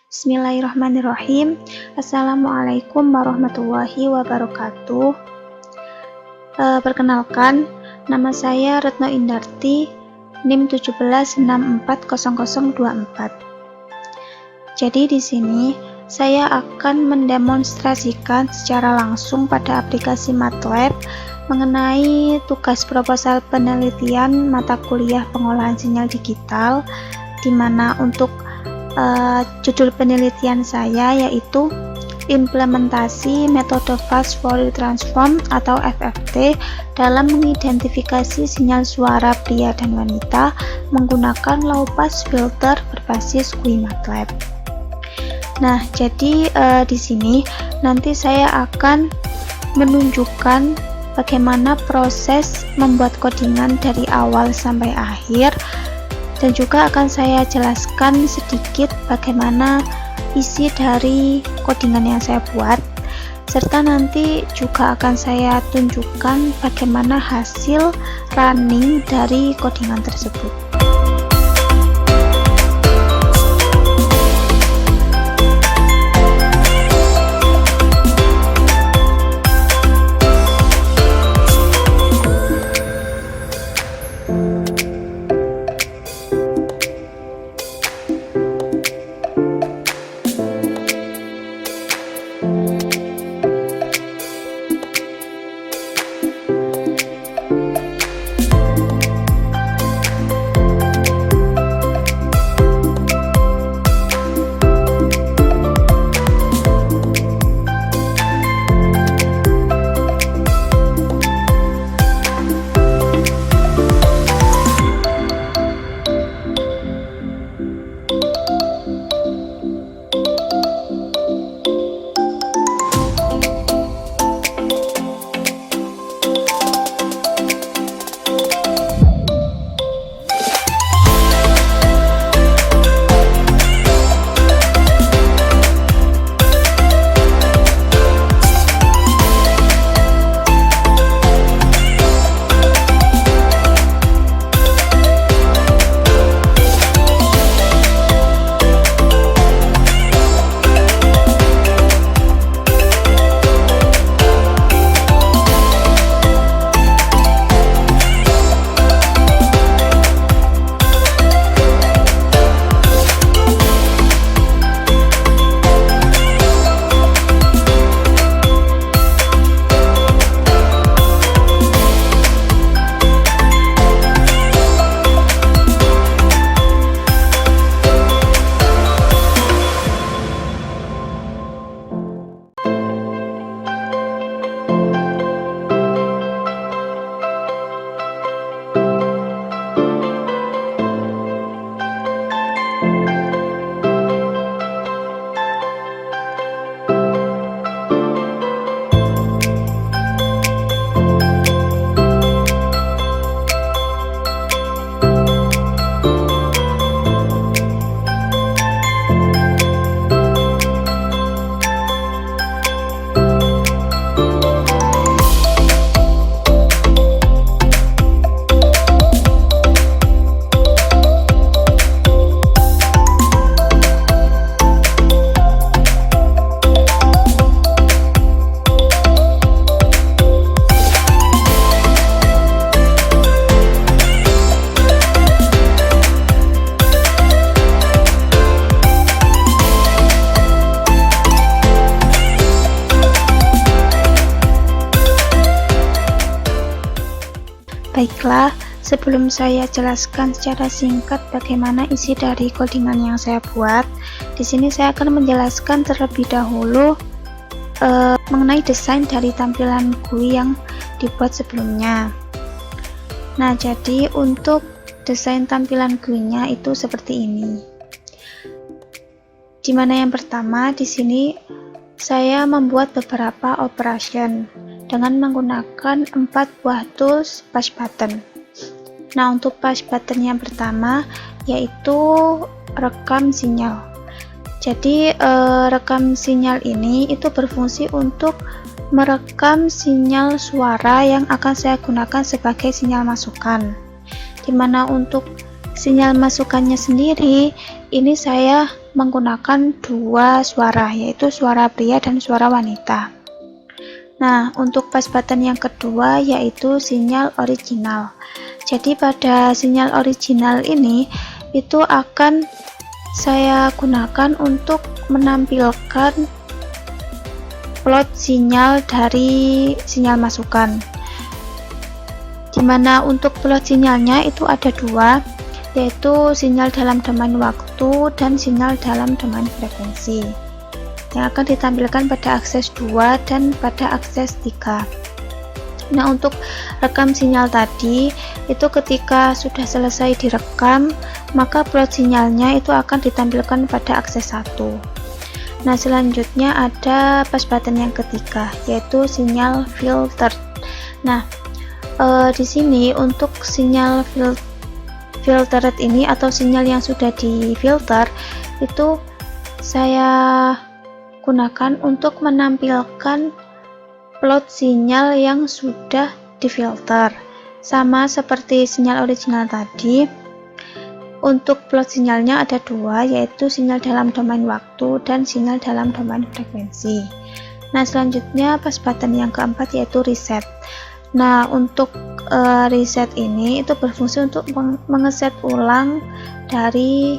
Bismillahirrahmanirrahim. Assalamualaikum warahmatullahi wabarakatuh. Perkenalkan, nama saya Retno Indarti, NIM 17640024. Jadi di sini saya akan mendemonstrasikan secara langsung pada aplikasi MATLAB mengenai tugas proposal penelitian mata kuliah pengolahan sinyal digital, di mana untuk judul penelitian saya yaitu implementasi metode fast Fourier transform atau FFT dalam mengidentifikasi sinyal suara pria dan wanita menggunakan low pass filter berbasis GUI MATLAB. Nah, jadi di sini nanti saya akan menunjukkan bagaimana proses membuat codingan dari awal sampai akhir, dan juga akan saya jelaskan sedikit bagaimana isi dari codingan yang saya buat, serta nanti juga akan saya tunjukkan bagaimana hasil running dari codingan tersebut. Baiklah, sebelum saya jelaskan secara singkat bagaimana isi dari codingan yang saya buat, di sini saya akan menjelaskan terlebih dahulu mengenai desain dari tampilan GUI yang dibuat sebelumnya. Nah, jadi untuk desain tampilan GUI-nya itu seperti ini. Dimana yang pertama di sini saya membuat beberapa operation dengan menggunakan 4 buah tools push button. Nah, untuk push button yang pertama yaitu rekam sinyal. Jadi rekam sinyal ini itu berfungsi untuk merekam sinyal suara yang akan saya gunakan sebagai sinyal masukan. Dimana untuk sinyal masukannya sendiri ini saya menggunakan dua suara, yaitu suara pria dan suara wanita. Nah, untuk pass button yang kedua yaitu sinyal original. Jadi pada sinyal original ini itu akan saya gunakan untuk menampilkan plot sinyal dari sinyal masukan. Dimana untuk plot sinyalnya itu ada dua, yaitu sinyal dalam domain waktu dan sinyal dalam domain frekuensi, yang akan ditampilkan pada akses 2 dan pada akses 3. Nah, untuk rekam sinyal tadi itu ketika sudah selesai direkam, maka plot sinyalnya itu akan ditampilkan pada akses 1. Nah, selanjutnya ada pass button yang ketiga, yaitu sinyal filter. Nah, di sini untuk sinyal filtered ini atau sinyal yang sudah difilter itu saya gunakan untuk menampilkan plot sinyal yang sudah difilter. Sama seperti sinyal original tadi, untuk plot sinyalnya ada dua, yaitu sinyal dalam domain waktu dan sinyal dalam domain frekuensi. Nah, selanjutnya pass button yang keempat yaitu reset. Nah, untuk reset ini itu berfungsi untuk mengeset ulang dari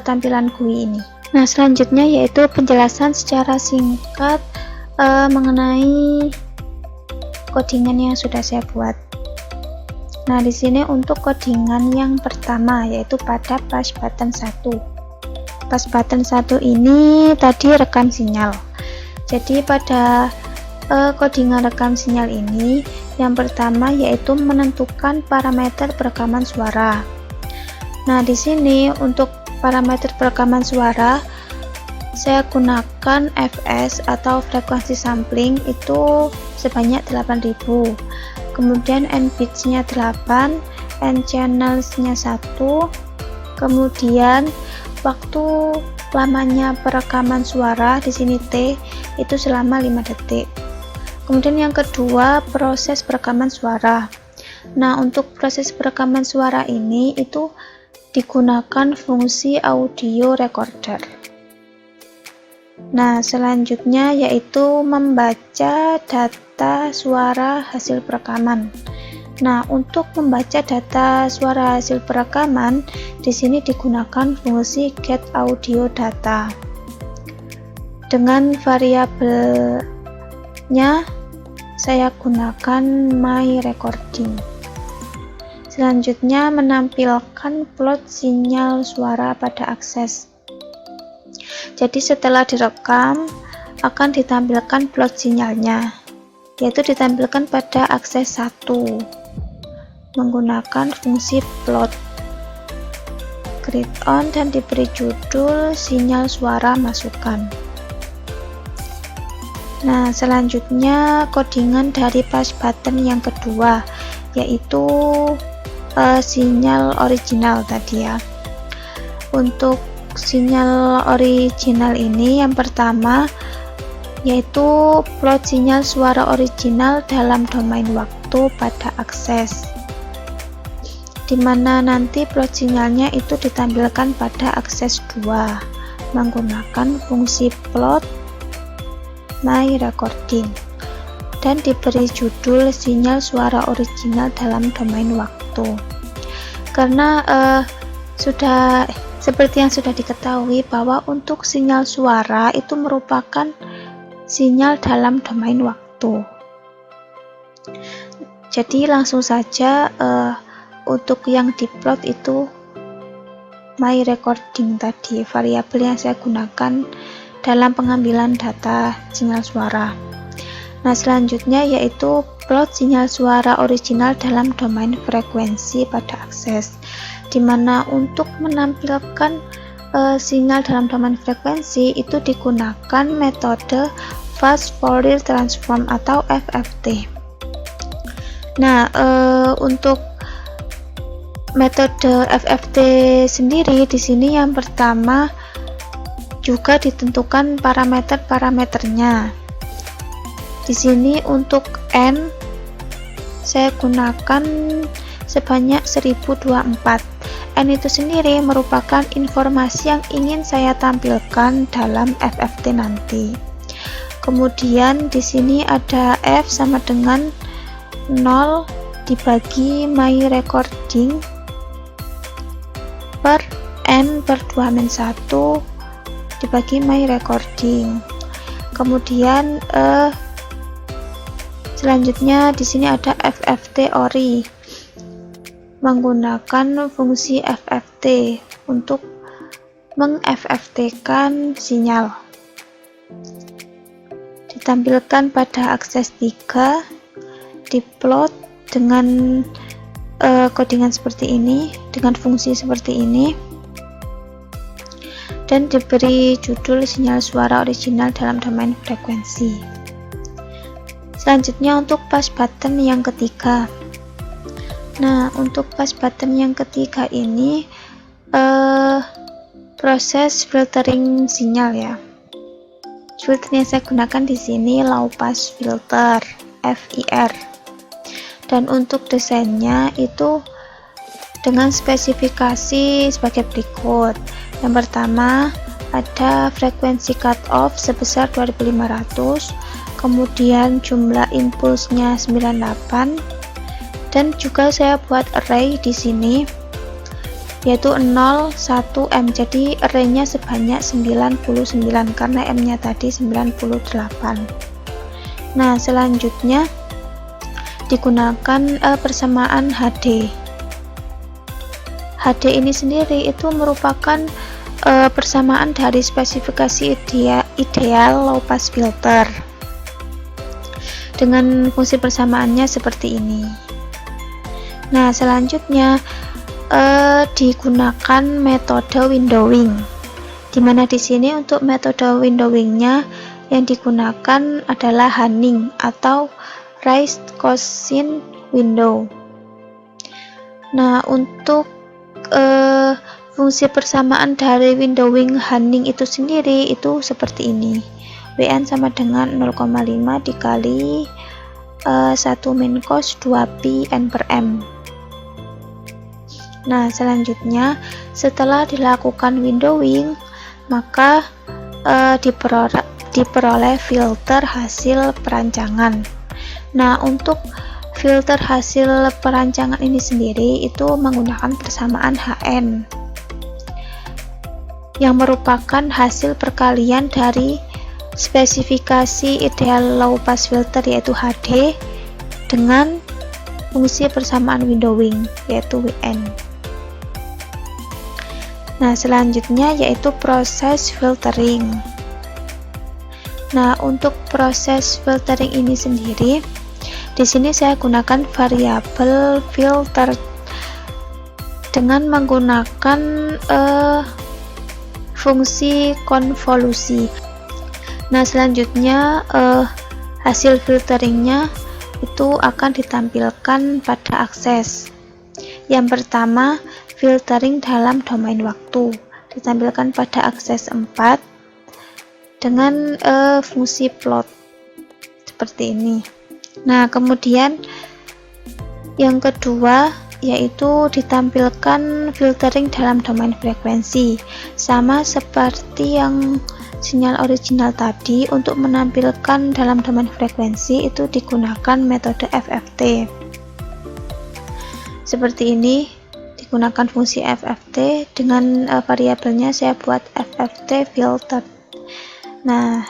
tampilan GUI ini. Nah, selanjutnya yaitu penjelasan secara singkat mengenai codingan yang sudah saya buat. Nah, di sini untuk codingan yang pertama yaitu pada pass button 1. Pass button 1 ini tadi rekam sinyal. Jadi pada codingan rekam sinyal ini yang pertama yaitu menentukan parameter perekaman suara. Nah, di sini untuk parameter perekaman suara saya gunakan fs atau frekuensi sampling itu sebanyak 8000, kemudian n bits-nya 8, n channels-nya 1, kemudian waktu lamanya perekaman suara di sini T itu selama 5 detik. Kemudian yang kedua, proses perekaman suara. Nah, untuk proses perekaman suara ini itu digunakan fungsi audio recorder. Nah, selanjutnya yaitu membaca data suara hasil perekaman. Nah, untuk membaca data suara hasil perekaman di sini digunakan fungsi get audio data. Dengan variabelnya saya gunakan my recording. Selanjutnya menampilkan plot sinyal suara pada akses. Jadi setelah direkam akan ditampilkan plot sinyalnya, yaitu ditampilkan pada akses 1 menggunakan fungsi plot. Grid on dan diberi judul sinyal suara masukan. Nah, selanjutnya codingan dari pass button yang kedua yaitu sinyal original tadi ya. Untuk sinyal original ini yang pertama yaitu plot sinyal suara original dalam domain waktu pada akses, dimana nanti plot sinyalnya itu ditampilkan pada akses 2 menggunakan fungsi plot my recording dan diberi judul sinyal suara original dalam domain waktu. Karena sudah seperti yang sudah diketahui bahwa untuk sinyal suara itu merupakan sinyal dalam domain waktu. Jadi langsung saja untuk yang diplot itu my recording tadi, variabel yang saya gunakan dalam pengambilan data sinyal suara. Nah, selanjutnya yaitu plot sinyal suara original dalam domain frekuensi pada akses, dimana untuk menampilkan sinyal dalam domain frekuensi itu digunakan metode fast Fourier transform atau FFT. Nah, untuk metode FFT sendiri di sini yang pertama juga ditentukan parameter-parameternya. Di sini untuk N saya gunakan sebanyak 1024. N itu sendiri merupakan informasi yang ingin saya tampilkan dalam FFT nanti. Kemudian di sini ada F sama dengan 0 dibagi my recording per N per 2-1 dibagi my recording. Kemudian selanjutnya di sini ada FFT ori menggunakan fungsi FFT untuk meng-FFT-kan sinyal. Ditampilkan pada akses 3, diplot dengan codingan seperti ini, dengan fungsi seperti ini, dan diberi judul sinyal suara original dalam domain frekuensi. Selanjutnya untuk pass button yang ketiga. Nah, untuk pass button yang ketiga ini proses filtering sinyal ya. Filter yang saya gunakan di sini low pass filter FIR. Dan untuk desainnya itu dengan spesifikasi sebagai berikut. Yang pertama ada frekuensi cutoff sebesar 2500, kemudian jumlah impulsnya 98, dan juga saya buat array di sini yaitu 0, 1, M. Jadi arraynya sebanyak 99 karena M nya tadi 98. Nah, selanjutnya digunakan persamaan HD. HD ini sendiri itu merupakan persamaan dari spesifikasi ideal low pass filter. Dengan fungsi persamaannya seperti ini. Nah, selanjutnya digunakan metode windowing, dimana di sini untuk metode windowingnya yang digunakan adalah Hanning atau raised cosine window. Nah, untuk fungsi persamaan dari windowing Hanning itu sendiri itu seperti ini. WN sama dengan 0,5 dikali 1 min cos 2pi N per M. Nah, selanjutnya setelah dilakukan windowing maka diperoleh filter hasil perancangan. Nah, untuk filter hasil perancangan ini sendiri itu menggunakan persamaan HN yang merupakan hasil perkalian dari spesifikasi ideal low pass filter yaitu HD dengan fungsi persamaan windowing yaitu WN. Nah, selanjutnya yaitu proses filtering. Nah, untuk proses filtering ini sendiri di sini saya gunakan variabel filter dengan menggunakan fungsi konvolusi. Nah, selanjutnya hasil filteringnya itu akan ditampilkan pada akses. Yang pertama, filtering dalam domain waktu ditampilkan pada akses 4 dengan fungsi plot seperti ini. Nah, kemudian yang kedua yaitu ditampilkan filtering dalam domain frekuensi, sama seperti yang sinyal original tadi. Untuk menampilkan dalam domain frekuensi itu digunakan metode FFT seperti ini, digunakan fungsi FFT dengan variabelnya saya buat FFT filter. Nah,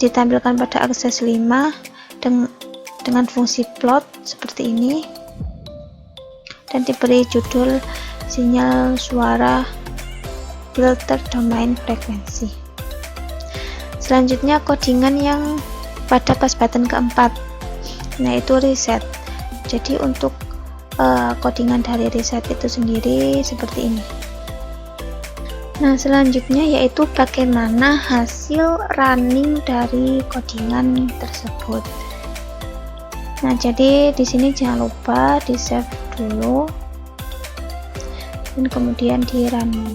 ditampilkan pada akses 5 dengan fungsi plot seperti ini dan diberi judul sinyal suara filter domain frekuensi. Selanjutnya codingan yang pada pass button keempat, nah itu reset. Jadi untuk codingan dari reset itu sendiri seperti ini. Nah, selanjutnya yaitu bagaimana hasil running dari codingan tersebut. Nah, jadi di sini jangan lupa di save dulu dan kemudian di running.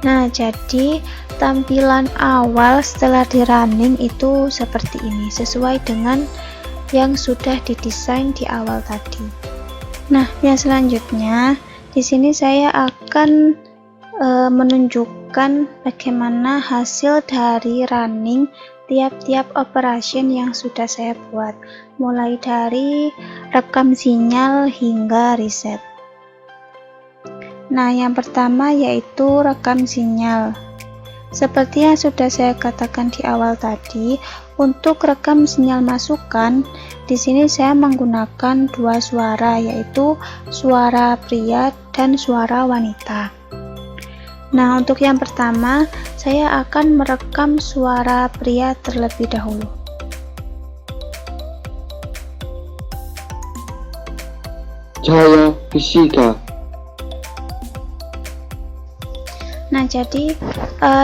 Nah, jadi tampilan awal setelah di running itu seperti ini, sesuai dengan yang sudah didesain di awal tadi. Nah, yang selanjutnya di sini saya akan menunjukkan bagaimana hasil dari running tiap-tiap operation yang sudah saya buat, mulai dari rekam sinyal hingga reset. Nah, yang pertama yaitu rekam sinyal. Seperti yang sudah saya katakan di awal tadi, untuk rekam sinyal masukan, di sini saya menggunakan dua suara, yaitu suara pria dan suara wanita. Nah, untuk yang pertama, saya akan merekam suara pria terlebih dahulu. Cahaya fisika. Nah, jadi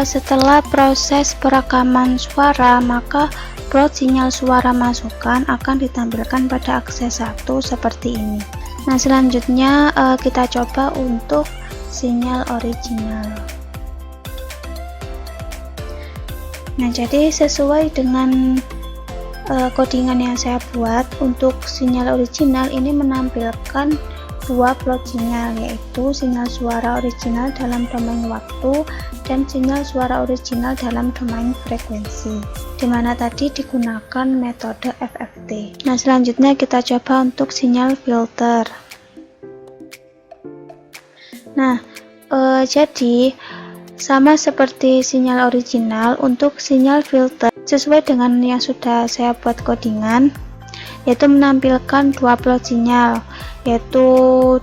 setelah proses perekaman suara, maka plot sinyal suara masukan akan ditampilkan pada akses 1 seperti ini. Nah, selanjutnya kita coba untuk sinyal original. Nah, jadi sesuai dengan codingan yang saya buat, untuk sinyal original ini menampilkan dua plot sinyal, yaitu sinyal suara original dalam domain waktu dan sinyal suara original dalam domain frekuensi, dimana tadi digunakan metode FFT. Nah, selanjutnya kita coba untuk sinyal filter. Nah, jadi sama seperti sinyal original, untuk sinyal filter sesuai dengan yang sudah saya buat codingan, yaitu menampilkan dua plot sinyal, yaitu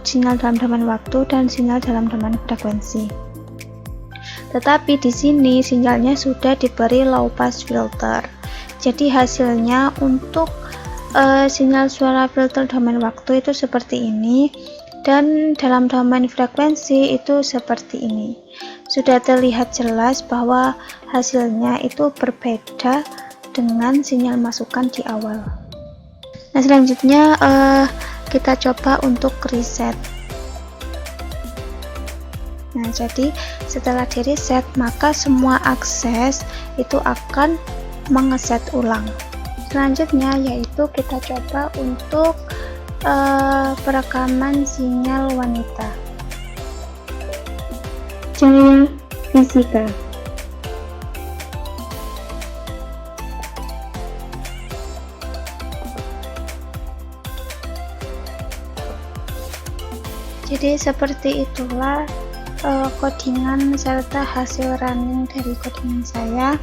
sinyal dalam domain waktu dan sinyal dalam domain frekuensi. Tetapi di sini sinyalnya sudah diberi low pass filter. Jadi hasilnya untuk sinyal suara filter domain waktu itu seperti ini, dan dalam domain frekuensi itu seperti ini. Sudah terlihat jelas bahwa hasilnya itu berbeda dengan sinyal masukan di awal. Nah, selanjutnya kita coba untuk reset. Nah, jadi setelah di reset, maka semua akses itu akan mengeset ulang. Selanjutnya yaitu kita coba untuk perekaman sinyal wanita. Cahaya fisika. Jadi seperti itulah codingan serta hasil running dari codingan saya.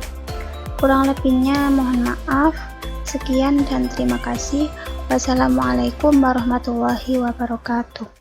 Kurang lebihnya mohon maaf. Sekian dan terima kasih. Wassalamualaikum warahmatullahi wabarakatuh.